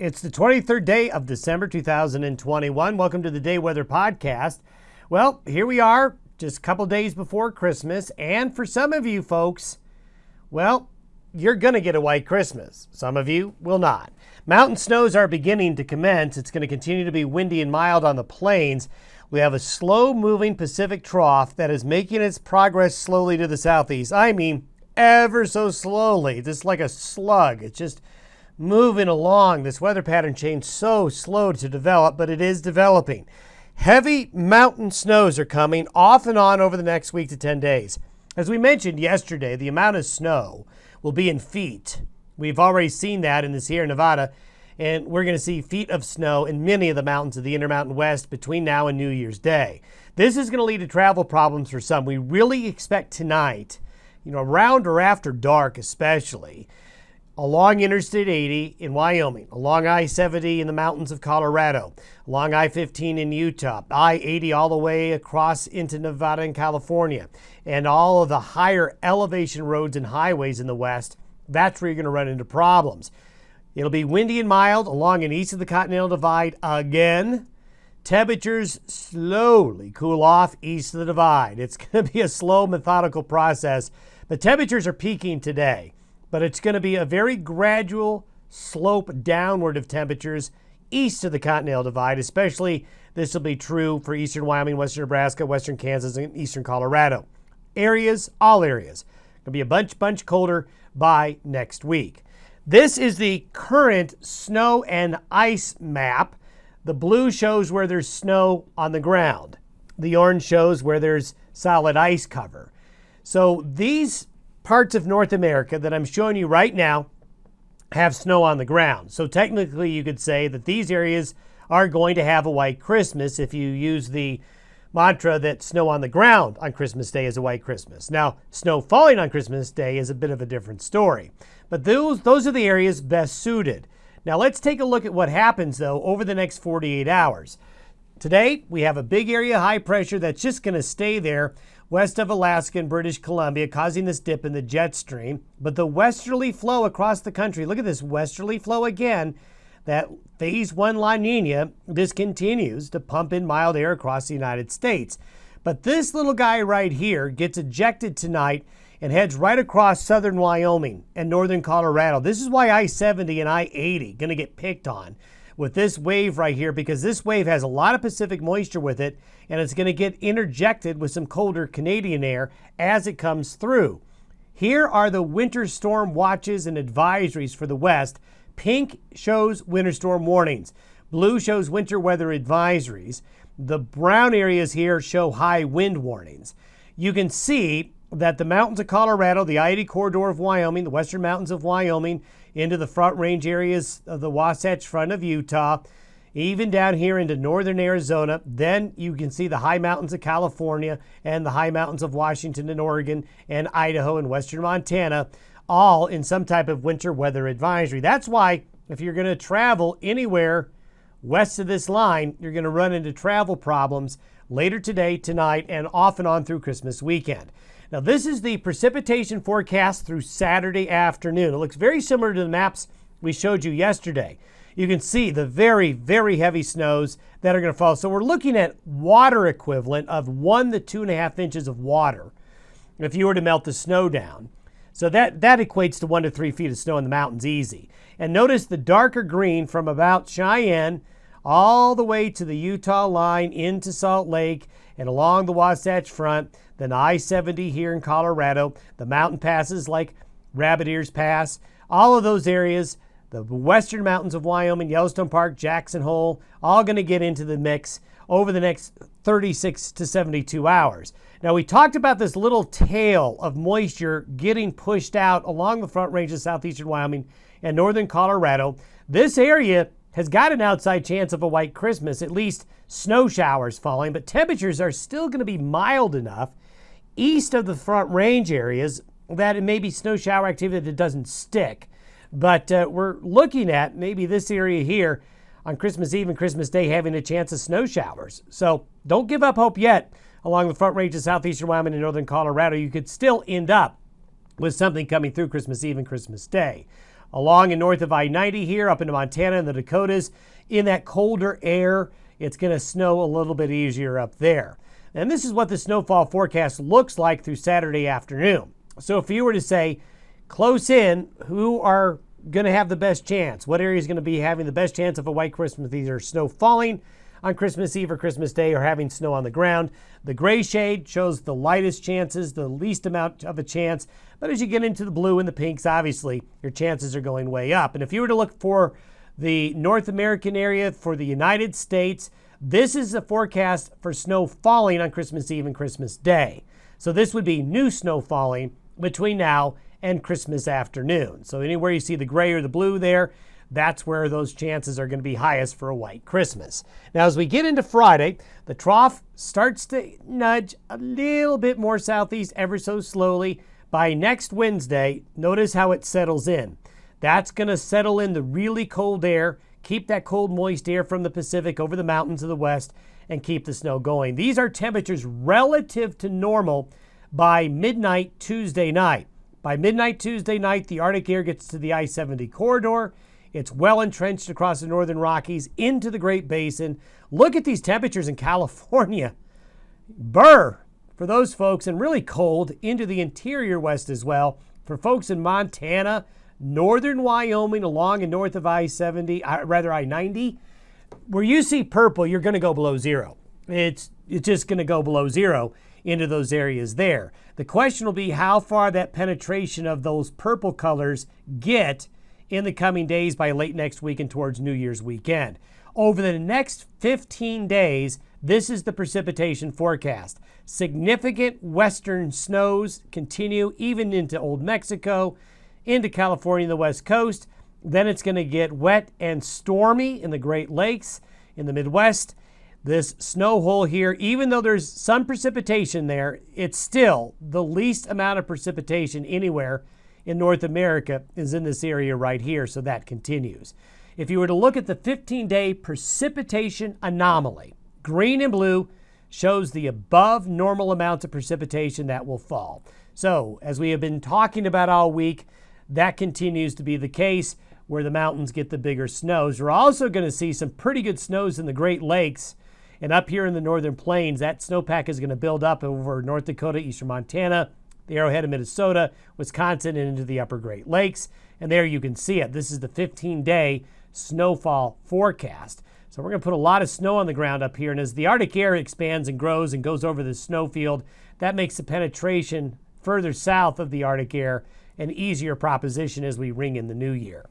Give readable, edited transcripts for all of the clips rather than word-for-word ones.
It's the 23rd day of December 2021. Welcome to the Day Weather Podcast. Well, here we are, just a couple days before Christmas. And for some of you folks, well, you're going to get a white Christmas. Some of you will not. Mountain snows are beginning to commence. It's going to continue to be windy and mild on the plains. We have a slow-moving Pacific trough that is making its progress slowly to the southeast. I mean, ever so slowly, just like a slug. It's just moving along. This weather pattern change so slow to develop, but it is developing. Heavy mountain snows are coming off and on over the next week to 10 days. As we mentioned yesterday, the amount of snow will be in feet. We've already seen that in the Sierra Nevada, and we're going to see feet of snow in many of the mountains of the Intermountain West between now and New Year's Day. This is going to lead to travel problems for some. We really expect tonight, around or after dark especially, along Interstate 80 in Wyoming, along I-70 in the mountains of Colorado, along I-15 in Utah, I-80 all the way across into Nevada and California, and all of the higher elevation roads and highways in the west. That's where you're going to run into problems. It'll be windy and mild along and east of the Continental Divide again. Temperatures slowly cool off east of the divide. It's going to be a slow, methodical process, but temperatures are peaking today. But it's going to be a very gradual slope downward of temperatures east of the Continental Divide. Especially this will be true for eastern Wyoming, western Nebraska, western Kansas, and eastern Colorado. All areas. It'll be a bunch colder by next week. This is the current snow and ice map. The blue shows where there's snow on the ground. The orange shows where there's solid ice cover. So these parts of North America that I'm showing you right now have snow on the ground. So technically you could say that these areas are going to have a white Christmas if you use the mantra that snow on the ground on Christmas Day is a white Christmas. Now, snow falling on Christmas Day is a bit of a different story. But those are the areas best suited. Now let's take a look at what happens though over the next 48 hours. Today we have a big area of high pressure that's just going to stay there west of Alaska and British Columbia, causing this dip in the jet stream. But the westerly flow across the country, look at this westerly flow again, that phase 1 La Nina, this continues to pump in mild air across the United States. But this little guy right here gets ejected tonight and heads right across southern Wyoming and northern Colorado. This is why I-70 and I-80 going to get picked on with this wave right here, because this wave has a lot of Pacific moisture with it, and it's going to get interjected with some colder Canadian air as it comes through. Here are the winter storm watches and advisories for the west. Pink shows winter storm warnings. Blue shows winter weather advisories. The brown areas here show high wind warnings. You can see that the mountains of Colorado, the I-80 corridor of Wyoming, the western mountains of Wyoming, into the front range areas of the Wasatch Front of Utah, even down here into northern Arizona. Then you can see the high mountains of California and the high mountains of Washington and Oregon and Idaho and western Montana, all in some type of winter weather advisory. That's why if you're going to travel anywhere west of this line, you're going to run into travel problems later today, tonight, and off and on through Christmas weekend. Now, this is the precipitation forecast through Saturday afternoon. It looks very similar to the maps we showed you yesterday. You can see the very, very heavy snows that are going to fall. So we're looking at water equivalent of 1 to 2.5 inches of water if you were to melt the snow down. So that equates to 1 to 3 feet of snow in the mountains easy. And notice the darker green from about Cheyenne all the way to the Utah line into Salt Lake and along the Wasatch Front, then I-70 here in Colorado, the mountain passes like Rabbit Ears Pass, all of those areas, the western mountains of Wyoming, Yellowstone Park, Jackson Hole, all going to get into the mix over the next 36 to 72 hours. Now, we talked about this little tail of moisture getting pushed out along the front range of southeastern Wyoming and northern Colorado. This area has got an outside chance of a white Christmas, at least snow showers falling, but temperatures are still going to be mild enough east of the front range areas that it may be snow shower activity that doesn't stick. But we're looking at maybe this area here on Christmas Eve and Christmas Day having a chance of snow showers. So don't give up hope yet along the front range of southeastern Wyoming and northern Colorado. You could still end up with something coming through Christmas Eve and Christmas Day. along and north of I-90 here, up into Montana and the Dakotas. In that colder air, it's going to snow a little bit easier up there. And this is what the snowfall forecast looks like through Saturday afternoon. So if you were to say, close in, who are going to have the best chance? What area is going to be having the best chance of a white Christmas, either snow falling on Christmas Eve or Christmas Day or having snow on the ground? The gray shade shows the lightest chances, the least amount of a chance. But as you get into the blue and the pinks, obviously, your chances are going way up. And if you were to look for the North American area for the United States, this is a forecast for snow falling on Christmas Eve and Christmas Day. So this would be new snow falling between now and Christmas afternoon. So anywhere you see the gray or the blue there, that's where those chances are going to be highest for a white Christmas. Now, as we get into Friday, the trough starts to nudge a little bit more southeast ever so slowly. By next Wednesday, notice how it settles in. That's going to settle in the really cold air, keep that cold, moist air from the Pacific over the mountains of the west, and keep the snow going. These are temperatures relative to normal by midnight Tuesday night. By midnight Tuesday night, the Arctic air gets to the I-70 corridor. It's well entrenched across the northern Rockies into the Great Basin. Look at these temperatures in California. Brr for those folks, and really cold into the interior west as well. For folks in Montana, northern Wyoming, along and north of I-70, I-90, where you see purple, you're going to go below zero. It's just going to go below zero into those areas there. The question will be how far that penetration of those purple colors get in the coming days by late next week and towards New Year's weekend. Over the next 15 days, this is the precipitation forecast. Significant western snows continue even into Old Mexico, into California and the West Coast. Then it's going to get wet and stormy in the Great Lakes, in the Midwest. This snow hole here, even though there's some precipitation there, it's still the least amount of precipitation anywhere in North America is in this area right here, so that continues. If you were to look at the 15-day precipitation anomaly, green and blue shows the above normal amounts of precipitation that will fall. So, as we have been talking about all week, that continues to be the case where the mountains get the bigger snows. We're also going to see some pretty good snows in the Great Lakes. And up here in the northern plains, that snowpack is going to build up over North Dakota, eastern Montana, the Arrowhead of Minnesota, Wisconsin, and into the upper Great Lakes. And there you can see it. This is the 15-day snowfall forecast. So we're going to put a lot of snow on the ground up here. And as the Arctic air expands and grows and goes over the snowfield, that makes the penetration further south of the Arctic air an easier proposition as we ring in the new year.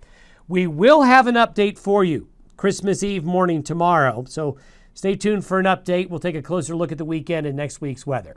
We will have an update for you Christmas Eve morning tomorrow. So stay tuned for an update. We'll take a closer look at the weekend and next week's weather.